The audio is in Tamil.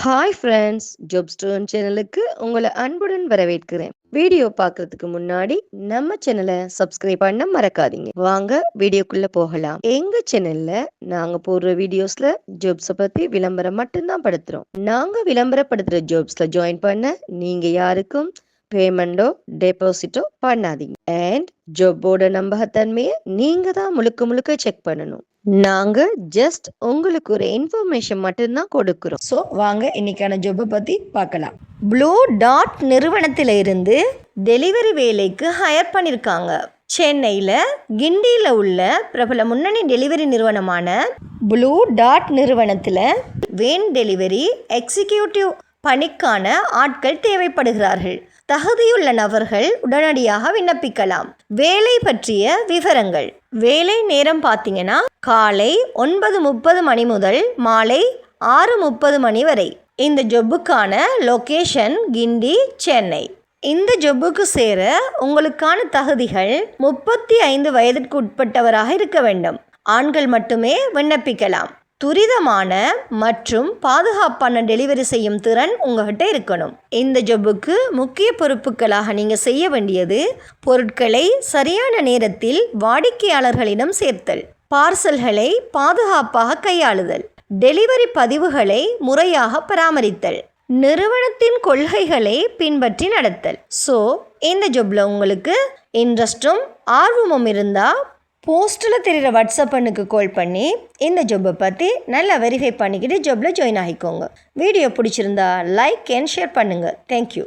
ஹாய் ஃப்ரெண்ட்ஸ், ஜாப் ஸ்டோன் சேனலுக்கு உங்களை அன்புடன் வரவேற்கிறேன். வீடியோ பார்க்கறதுக்கு முன்னாடி நம்ம சேனலை சப்ஸ்கிரைப் பண்ண மறக்காதீங்க. வாங்க வீடியோக்குள்ள போகலாம். எங்க சேனல்ல நாங்க போடுற வீடியோஸ்ல ஜாப்ஸை பத்தி விளம்பரம் மட்டும்தான் படுத்துறோம். நாங்க விளம்பரப்படுத்துற ஜாப்ஸ்ல ஜாயின் பண்ண நீங்க யாருக்கும் பேமெண்டோ டெபாசிட்டோ பண்ணாதீங்க. அண்ட் ஜாப்போட நம்பகத்தன்மையை நீங்க தான் முழுக்க முழுக்க செக் பண்ணணும். நாங்க ஜஸ்ட் உங்களுக்கு ஒரு இன்ஃபர்மேஷன் மட்டும்தான் கொடுக்கிறோம். ஸோ வாங்க இன்னைக்கான ஜாப்பை பற்றி பார்க்கலாம். ப்ளூ டாட் நிறுவனத்தில் இருந்து டெலிவரி வேலைக்கு ஹையர் பண்ணியிருக்காங்க. சென்னையில் கிண்டியில் உள்ள பிரபல முன்னணி டெலிவரி நிறுவனமான ப்ளூ டாட் நிறுவனத்தில் வேன் டெலிவரி எக்ஸிக்யூட்டிவ் பணிக்கான ஆட்கள் தேவைப்படுகிறார்கள். தகுதியுள்ள நபர்கள் உடனடியாக விண்ணப்பிக்கலாம். வேலை பற்றிய விவரங்கள். வேலை நேரம் பார்த்தீங்கன்னா காலை 9:30 மணி முதல் மாலை 6:30 மணி வரை. இந்த ஜொப்புக்கான லொகேஷன் கிண்டி, சென்னை. இந்த ஜொப்புக்கு சேர உங்களுக்கான தகுதிகள் 35 வயதிற்கு உட்பட்டவராக இருக்க வேண்டும். ஆண்கள் மட்டுமே விண்ணப்பிக்கலாம். துரிதமான மற்றும் பாதுகாப்பான டெலிவரி செய்யும் திறன் உங்ககிட்ட இருக்கணும். இந்த ஜொப்புக்கு முக்கிய பொறுப்புகளாக நீங்கள் செய்ய வேண்டியது பொருட்களை சரியான நேரத்தில் வாடிக்கையாளர்களிடம் சேர்த்தல், பார்சல்களை பாதுகாப்பாக கையாளுதல், டெலிவரி பதிவுகளை முறையாக பராமரித்தல், நிறுவனத்தின் கொள்கைகளை பின்பற்றி நடத்தல். ஸோ இந்த ஜொப்பில் உங்களுக்கு இன்ட்ரெஸ்ட்டும் ஆர்வமும் இருந்தால் போஸ்ட்டில் தெரிகிற வாட்ஸ்அப் எண்ணுக்கு கால் பண்ணி இந்த ஜாப்பை பற்றி நல்லா வெரிஃபை பண்ணிக்கிட்டு ஜாப்பில் ஜாயின் ஆகிக்கோங்க. வீடியோ பிடிச்சிருந்தா லைக் அண்ட் ஷேர் பண்ணுங்கள். தேங்க்யூ.